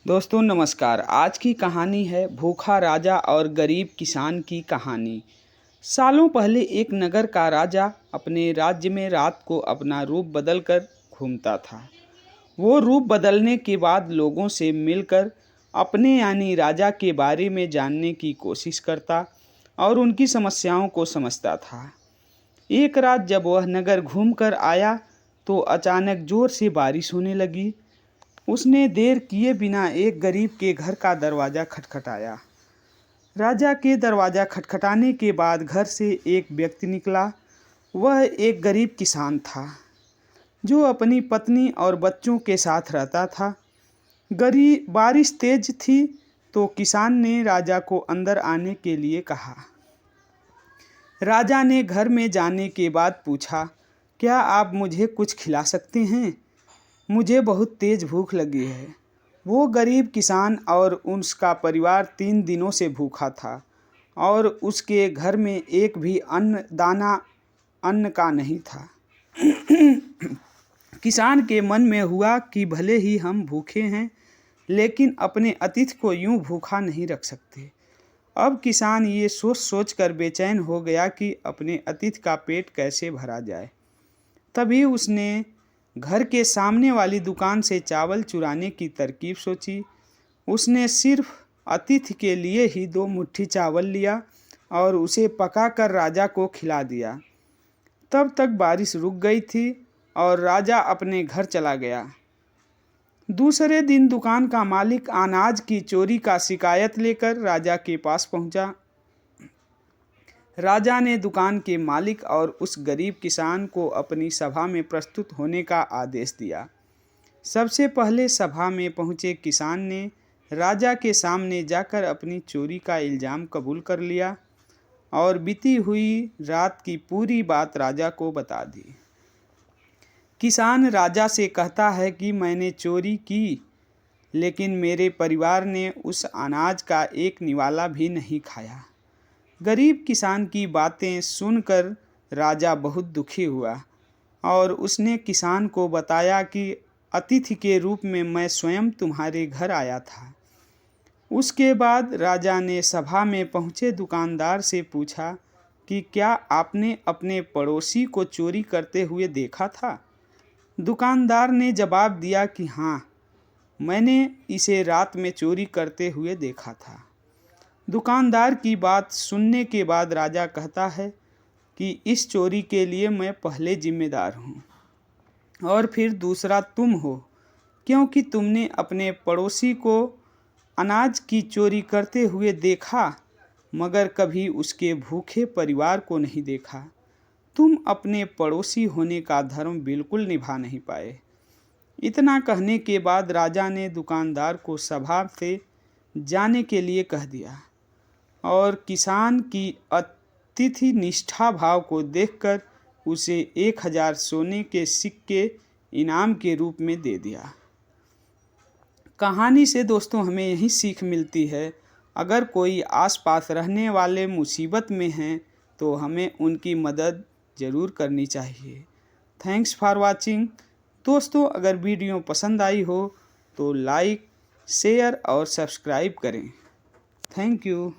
दोस्तों नमस्कार। आज की कहानी है भूखा राजा और गरीब किसान की कहानी। सालों पहले एक नगर का राजा अपने राज्य में रात को अपना रूप बदलकर घूमता था। वो रूप बदलने के बाद लोगों से मिलकर अपने यानी राजा के बारे में जानने की कोशिश करता और उनकी समस्याओं को समझता था। एक रात जब वह नगर घूमकर आया तो अचानक जोर से बारिश होने लगी। उसने देर किए बिना एक गरीब के घर का दरवाज़ा खटखटाया। राजा के दरवाज़ा खटखटाने के बाद घर से एक व्यक्ति निकला। वह एक गरीब किसान था जो अपनी पत्नी और बच्चों के साथ रहता था। गरीब बारिश तेज थी तो किसान ने राजा को अंदर आने के लिए कहा। राजा ने घर में जाने के बाद पूछा, क्या आप मुझे कुछ खिला सकते हैं? मुझे बहुत तेज़ भूख लगी है। वो गरीब किसान और उसका परिवार 3 दिनों से भूखा था और उसके घर में एक भी अन्न का नहीं था। किसान के मन में हुआ कि भले ही हम भूखे हैं लेकिन अपने अतिथि को यूं भूखा नहीं रख सकते। अब किसान ये सोच कर बेचैन हो गया कि अपने अतिथि का पेट कैसे भरा जाए। तभी उसने घर के सामने वाली दुकान से चावल चुराने की तरकीब सोची। उसने सिर्फ अतिथि के लिए ही 2 मुट्ठी चावल लिया और उसे पकाकर राजा को खिला दिया। तब तक बारिश रुक गई थी और राजा अपने घर चला गया। दूसरे दिन दुकान का मालिक अनाज की चोरी का शिकायत लेकर राजा के पास पहुंचा। राजा ने दुकान के मालिक और उस गरीब किसान को अपनी सभा में प्रस्तुत होने का आदेश दिया। सबसे पहले सभा में पहुंचे किसान ने राजा के सामने जाकर अपनी चोरी का इल्ज़ाम कबूल कर लिया और बीती हुई रात की पूरी बात राजा को बता दी। किसान राजा से कहता है कि मैंने चोरी की, लेकिन मेरे परिवार ने उस अनाज का एक निवाला भी नहीं खाया। गरीब किसान की बातें सुनकर राजा बहुत दुखी हुआ और उसने किसान को बताया कि अतिथि के रूप में मैं स्वयं तुम्हारे घर आया था। उसके बाद राजा ने सभा में पहुंचे दुकानदार से पूछा कि क्या आपने अपने पड़ोसी को चोरी करते हुए देखा था? दुकानदार ने जवाब दिया कि हाँ, मैंने इसे रात में चोरी करते हुए देखा था। दुकानदार की बात सुनने के बाद राजा कहता है कि इस चोरी के लिए मैं पहले जिम्मेदार हूँ और फिर दूसरा तुम हो, क्योंकि तुमने अपने पड़ोसी को अनाज की चोरी करते हुए देखा मगर कभी उसके भूखे परिवार को नहीं देखा। तुम अपने पड़ोसी होने का धर्म बिल्कुल निभा नहीं पाए। इतना कहने के बाद राजा ने दुकानदार को सभा से जाने के लिए कह दिया और किसान की अतिथि निष्ठा भाव को देखकर उसे 1000 सोने के सिक्के इनाम के रूप में दे दिया। कहानी से दोस्तों हमें यही सीख मिलती है, अगर कोई आसपास रहने वाले मुसीबत में हैं तो हमें उनकी मदद ज़रूर करनी चाहिए। Thanks for watching. दोस्तों अगर वीडियो पसंद आई हो तो लाइक, शेयर और सब्सक्राइब करें। Thank you.